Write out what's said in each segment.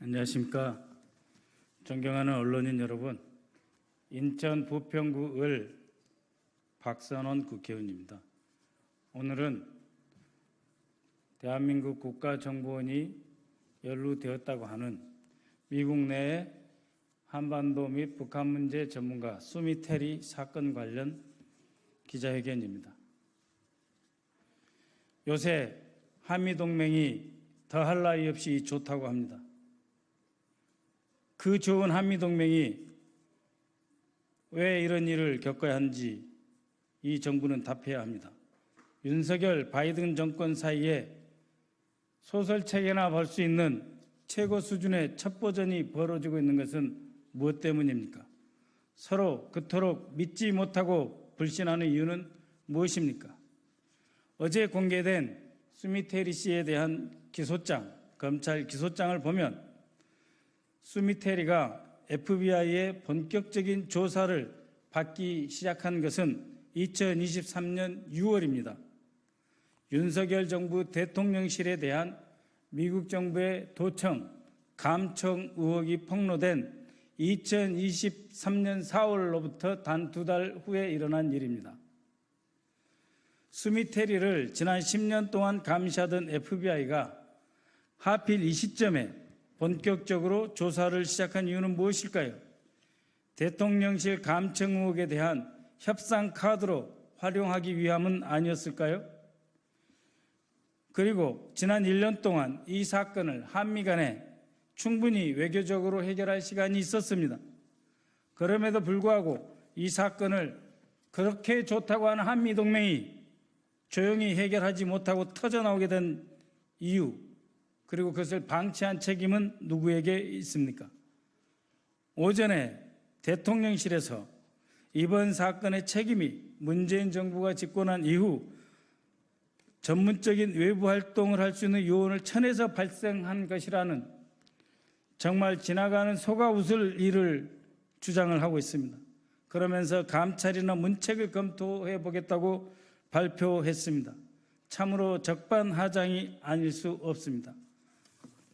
안녕하십니까. 존경하는 언론인 여러분, 인천 부평구 을 박선원 국회의원입니다. 오늘은 대한민국 국가정보원이 연루되었다고 하는 미국 내의 한반도 및 북한 문제 전문가 수미 테리 사건 관련 기자회견입니다. 요새 한미동맹이 더할 나위 없이 좋다고 합니다. 그 좋은 한미동맹이 왜 이런 일을 겪어야 하는지 이 정부는 답해야 합니다. 윤석열, 바이든 정권 사이에 소설책에나 볼 수 있는 최고 수준의 첩보전이 벌어지고 있는 것은 무엇 때문입니까? 서로 그토록 믿지 못하고 불신하는 이유는 무엇입니까? 어제 공개된 수미 테리 씨에 대한 기소장, 검찰 기소장을 보면 수미 테리가 FBI의 본격적인 조사를 받기 시작한 것은 2023년 6월입니다. 윤석열 정부 대통령실에 대한 미국 정부의 도청, 감청 의혹이 폭로된 2023년 4월로부터 단 2달 후에 일어난 일입니다. 수미 테리를 지난 10년 동안 감시하던 FBI가 하필 이 시점에 본격적으로 조사를 시작한 이유는 무엇일까요? 대통령실 감청 의혹에 대한 협상 카드로 활용하기 위함은 아니었을까요? 그리고 지난 1년 동안 이 사건을 한미 간에 충분히 외교적으로 해결할 시간이 있었습니다. 그럼에도 불구하고 이 사건을 그렇게 좋다고 하는 한미동맹이 조용히 해결하지 못하고 터져나오게 된 이유, 그리고 그것을 방치한 책임은 누구에게 있습니까? 오전에 대통령실에서 이번 사건의 책임이 문재인 정부가 집권한 이후 전문적인 외부 활동을 할 수 있는 요원을 천에서 발생한 것이라는 정말 지나가는 소가 웃을 일을 주장을 하고 있습니다. 그러면서 감찰이나 문책을 검토해 보겠다고 발표했습니다. 참으로 적반하장이 아닐 수 없습니다.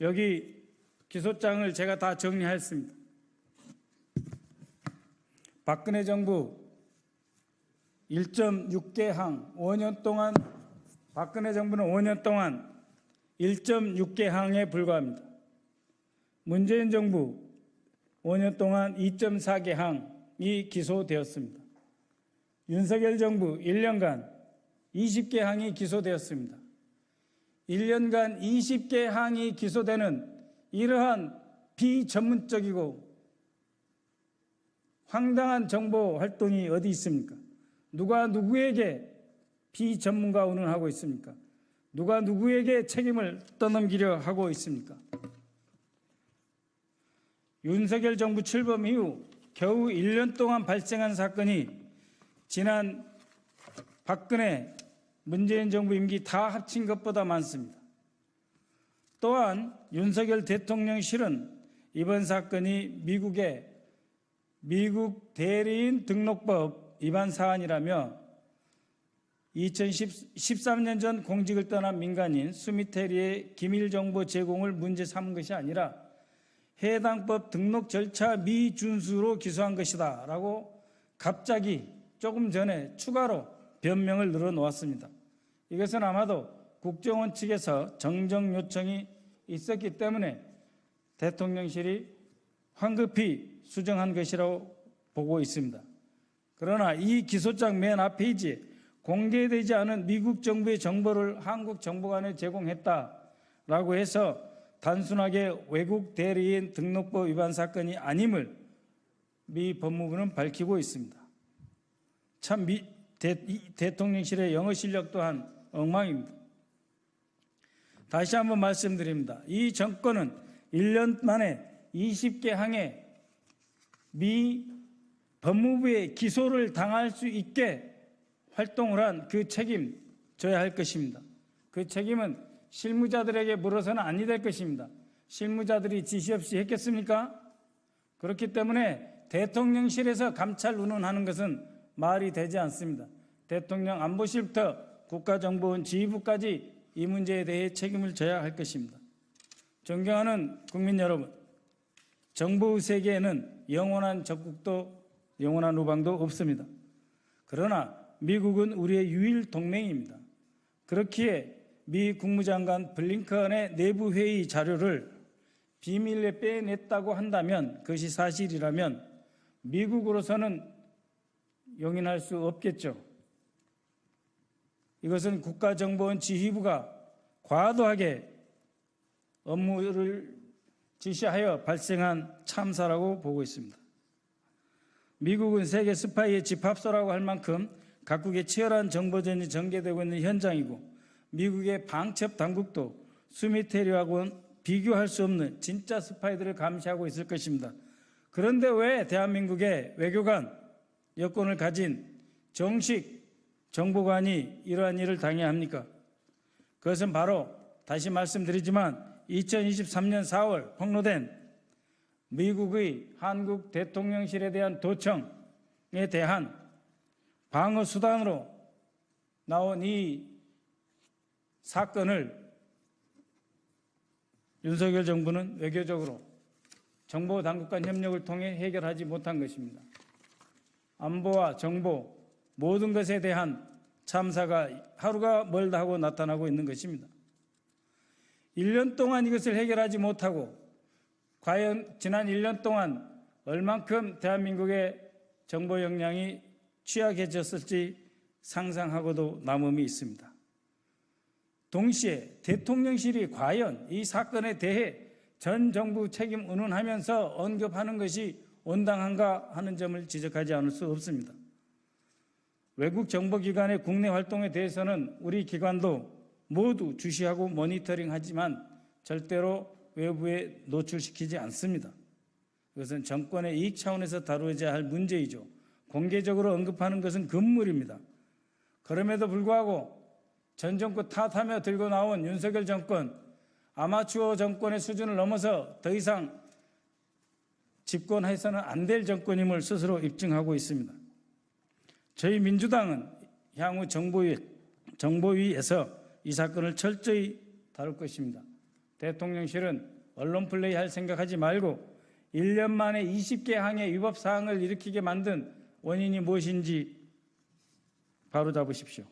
여기 기소장을 제가 다 정리했습니다. 박근혜 정부 1.6개 항 5년 동안 박근혜 정부는 5년 동안 1.6개 항에 불과합니다. 문재인 정부 5년 동안 2.4개 항이 기소되었습니다. 윤석열 정부 1년간 20개 항이 기소되었습니다. 1년간 20개 항이 기소되는 이러한 비전문적이고 황당한 정보 활동이 어디 있습니까? 누가 누구에게 비전문가 운운하고 있습니까? 누가 누구에게 책임을 떠넘기려 하고 있습니까? 윤석열 정부 출범 이후 겨우 1년 동안 발생한 사건이 지난 박근혜, 문재인 정부 임기 다 합친 것보다 많습니다. 또한 윤석열 대통령실은 이번 사건이 미국 대리인 등록법 위반 사안이라며 2013년 전 공직을 떠난 민간인 수미 테리의 기밀정보 제공을 문제 삼은 것이 아니라 해당 법 등록 절차 미준수로 기소한 것이다 라고 갑자기 조금 전에 추가로 변명을 늘어놓았습니다. 이것은 아마도 국정원 측에서 정정 요청이 있었기 때문에 대통령실이 황급히 수정한 것이라고 보고 있습니다. 그러나 이 기소장 맨 앞 페이지에 공개되지 않은 미국 정부의 정보를 한국 정보관에 제공했다라고 해서 단순하게 외국 대리인 등록법 위반 사건이 아님을 미 법무부는 밝히고 있습니다. 참 대통령실의 영어 실력 또한 엉망입니다. 다시 한번 말씀드립니다. 이 정권은 1년 만에 20개 항에 미 법무부의 기소를 당할 수 있게 활동을 한 그 책임 져야 할 것입니다. 그 책임은 실무자들에게 물어서는 아니 될 것입니다. 실무자들이 지시 없이 했겠습니까? 그렇기 때문에 대통령실에서 감찰 운운하는 것은 말이 되지 않습니다. 대통령 안보실부터 국가정보원 지휘부까지 이 문제에 대해 책임을 져야 할 것입니다. 존경하는 국민 여러분, 정보의 세계에는 영원한 적국도 영원한 우방도 없습니다. 그러나 미국은 우리의 유일 동맹입니다. 그렇기에 미 국무장관 블링컨의 내부 회의 자료를 비밀에 빼냈다고 한다면, 그것이 사실이라면 미국으로서는 용인할 수 없겠죠. 이것은 국가정보원 지휘부가 과도하게 업무를 지시하여 발생한 참사라고 보고 있습니다. 미국은 세계 스파이의 집합소라고 할 만큼 각국의 치열한 정보전이 전개되고 있는 현장이고, 미국의 방첩 당국도 수미테리하고는 비교할 수 없는 진짜 스파이들을 감시하고 있을 것입니다. 그런데 왜 대한민국의 외교관 여권을 가진 정식 정보관이 이러한 일을 당해야 합니까? 그것은 바로 다시 말씀드리지만 2023년 4월 폭로된 미국의 한국 대통령실에 대한 도청에 대한 방어 수단으로 나온 이 사건을 윤석열 정부는 외교적으로 정보 당국 간 협력을 통해 해결하지 못한 것입니다. 안보와 정보 모든 것에 대한 참사가 하루가 멀다 하고 나타나고 있는 것입니다. 1년 동안 이것을 해결하지 못하고 과연 지난 1년 동안 얼만큼 대한민국의 정보 역량이 취약해졌을지 상상하고도 남음이 있습니다. 동시에 대통령실이 과연 이 사건에 대해 전 정부 책임 운운하면서 언급하는 것이 온당한가 하는 점을 지적하지 않을 수 없습니다. 외국 정보기관의 국내 활동에 대해서는 우리 기관도 모두 주시하고 모니터링하지만 절대로 외부에 노출시키지 않습니다. 이것은 정권의 이익 차원에서 다루어져야 할 문제이죠. 공개적으로 언급하는 것은 금물입니다. 그럼에도 불구하고 전 정권 탓하며 들고 나온 윤석열 정권, 아마추어 정권의 수준을 넘어서 더 이상 집권해서는 안 될 정권임을 스스로 입증하고 있습니다. 저희 민주당은 향후 정보위에서 이 사건을 철저히 다룰 것입니다. 대통령실은 언론 플레이할 생각하지 말고 1년 만에 20개 항의 위법 사항을 일으키게 만든 원인이 무엇인지 바로잡으십시오.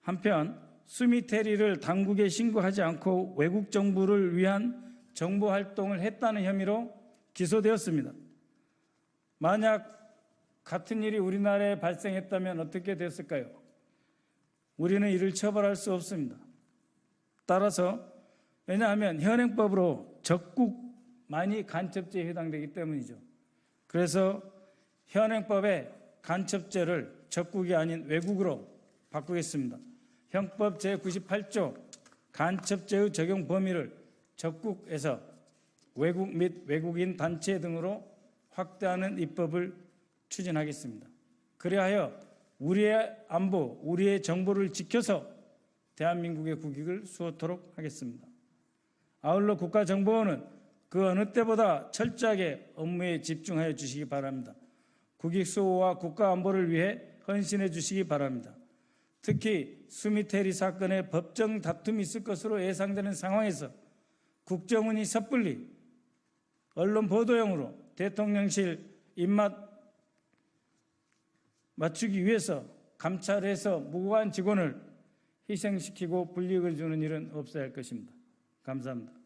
한편 수미테리를 당국에 신고하지 않고 외국 정부를 위한 정보 활동을 했다는 혐의로 기소되었습니다. 만약 같은 일이 우리나라에 발생했다면 어떻게 됐을까요? 우리는 이를 처벌할 수 없습니다. 따라서 왜냐하면 현행법으로 적국만이 간첩죄에 해당되기 때문이죠. 그래서 현행법의 간첩죄를 적국이 아닌 외국으로 바꾸겠습니다. 형법 제98조 간첩죄의 적용 범위를 적국에서 외국 및 외국인 단체 등으로 확대하는 입법을 추진하겠습니다. 그리하여 우리의 안보, 우리의 정보를 지켜서 대한민국의 국익을 수호토록 하겠습니다. 아울러 국가정보원은 그 어느 때보다 철저하게 업무에 집중하여 주시기 바랍니다. 국익 수호와 국가안보를 위해 헌신해 주시기 바랍니다. 특히 수미테리 사건의 법정 다툼이 있을 것으로 예상되는 상황에서 국정원이 섣불리 언론 보도용으로 대통령실 입맛 맞추기 위해서 감찰해서 무고한 직원을 희생시키고 불이익을 주는 일은 없어야 할 것입니다. 감사합니다.